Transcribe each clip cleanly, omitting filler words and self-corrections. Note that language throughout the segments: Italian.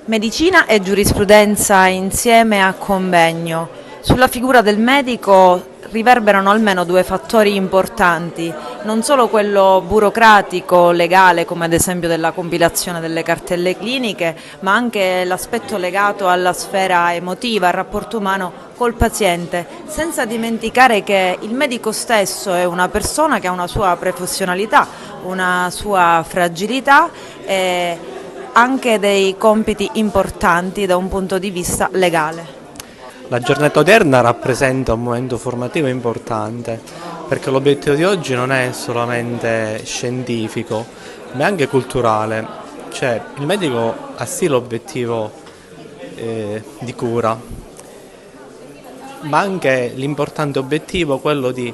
Medicina e giurisprudenza insieme a convegno. Sulla figura del medico riverberano almeno due fattori importanti, non solo quello burocratico, legale, come ad esempio della compilazione delle cartelle cliniche, ma anche l'aspetto legato alla sfera emotiva, al rapporto umano col paziente, senza dimenticare che il medico stesso è una persona che ha una sua professionalità, una sua fragilità e anche dei compiti importanti da un punto di vista legale. La giornata odierna rappresenta un momento formativo importante perché l'obiettivo di oggi non è solamente scientifico, ma è anche culturale. Cioè, il medico ha sì l'obiettivo di cura, ma anche l'importante obiettivo quello di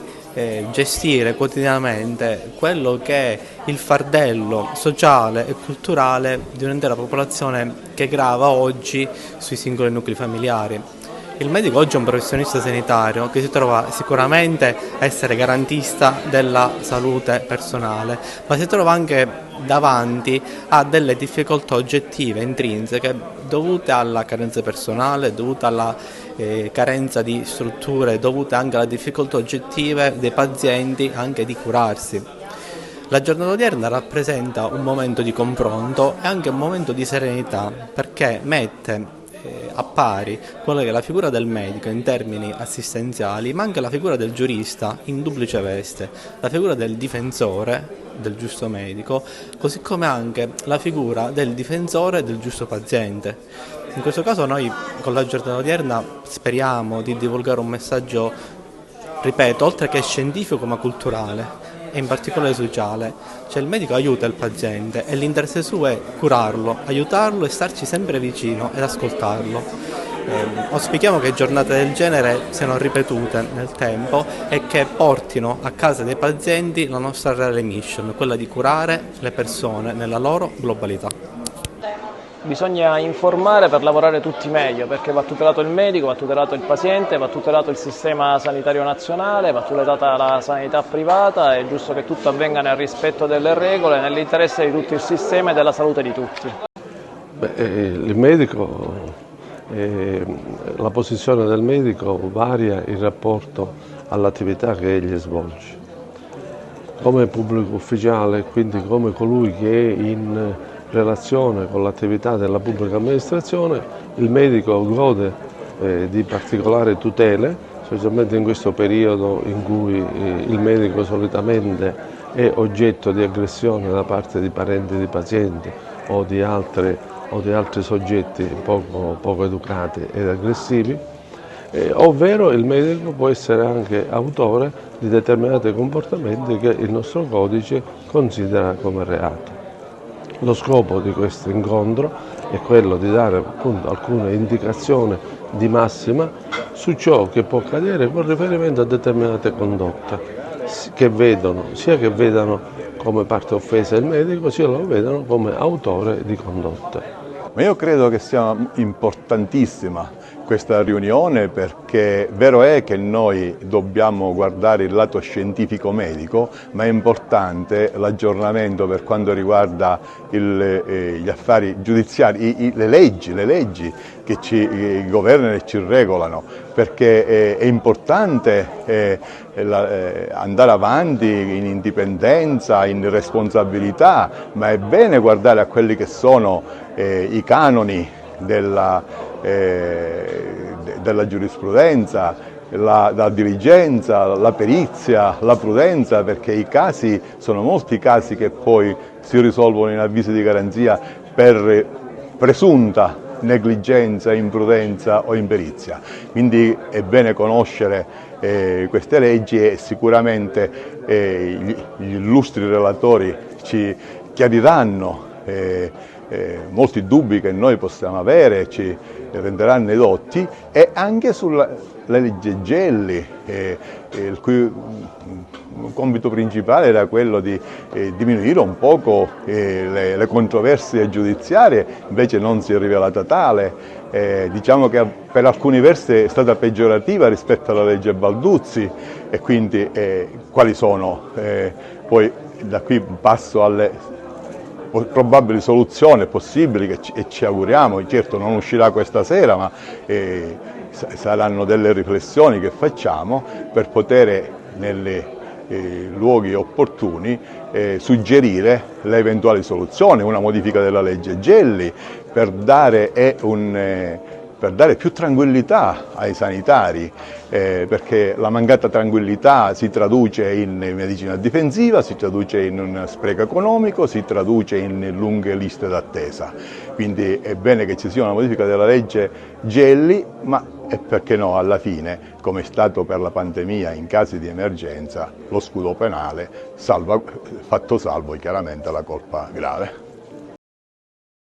gestire quotidianamente quello che è il fardello sociale e culturale di un'intera popolazione che grava oggi sui singoli nuclei familiari. Il medico oggi è un professionista sanitario che si trova sicuramente a essere garantista della salute personale, ma si trova anche davanti a delle difficoltà oggettive, intrinseche, dovute alla carenza personale, dovute alla carenza di strutture, dovute anche alle difficoltà oggettive dei pazienti anche di curarsi. La giornata odierna rappresenta un momento di confronto e anche un momento di serenità perché mette a pari quella che è la figura del medico in termini assistenziali, ma anche la figura del giurista in duplice veste, la figura del difensore del giusto medico, così come anche la figura del difensore del giusto paziente. In questo caso noi con la giornata odierna speriamo di divulgare un messaggio, ripeto, oltre che scientifico ma culturale e in particolare sociale, cioè il medico aiuta il paziente e l'interesse suo è curarlo, aiutarlo e starci sempre vicino ed ascoltarlo. Auspichiamo che giornate del genere siano ripetute nel tempo e che portino a casa dei pazienti la nostra reale mission, quella di curare le persone nella loro globalità. Bisogna informare per lavorare tutti meglio, perché va tutelato il medico, va tutelato il paziente, va tutelato il sistema sanitario nazionale, va tutelata la sanità privata, è giusto che tutto avvenga nel rispetto delle regole, nell'interesse di tutto il sistema e della salute di tutti. Il medico, la posizione del medico varia in rapporto all'attività che egli svolge. Come pubblico ufficiale, quindi come colui che è in relazione con l'attività della pubblica amministrazione, il medico gode di particolari tutele, specialmente in questo periodo in cui il medico solitamente è oggetto di aggressione da parte di parenti di pazienti o di altri soggetti poco educati ed aggressivi, ovvero il medico può essere anche autore di determinati comportamenti che il nostro codice considera come reato. Lo scopo di questo incontro è quello di dare appunto alcune indicazioni di massima su ciò che può accadere con riferimento a determinate condotte sia che vedano come parte offesa il medico, sia lo vedano come autore di condotte. Ma io credo che sia importantissima questa riunione perché vero è che noi dobbiamo guardare il lato scientifico medico, ma è importante l'aggiornamento per quanto riguarda gli affari giudiziari, le leggi che ci governano e ci regolano, perché è importante andare avanti in indipendenza, in responsabilità, ma è bene guardare a quelli che sono i canoni della giurisprudenza, la diligenza, la perizia, la prudenza, perché i casi sono molti casi che poi si risolvono in avvisi di garanzia per presunta negligenza, imprudenza o imperizia. Quindi è bene conoscere queste leggi e sicuramente gli illustri relatori ci chiariranno molti dubbi che noi possiamo avere, ci renderanno edotti, e anche sulla legge Gelli, il cui compito principale era quello di diminuire un poco le controversie giudiziarie, invece non si è rivelata tale. Diciamo che per alcuni versi è stata peggiorativa rispetto alla legge Balduzzi, e quindi quali sono? Poi da qui passo alle probabili soluzioni possibili e ci auguriamo, certo non uscirà questa sera, ma saranno delle riflessioni che facciamo per poter nei luoghi opportuni suggerire le eventuali soluzioni, una modifica della legge Gelli per dare più tranquillità ai sanitari, perché la mancata tranquillità si traduce in medicina difensiva, si traduce in un spreco economico, si traduce in lunghe liste d'attesa. Quindi è bene che ci sia una modifica della legge Gelli, ma e perché no, alla fine, come è stato per la pandemia in casi di emergenza, lo scudo penale fatto salvo chiaramente la colpa grave.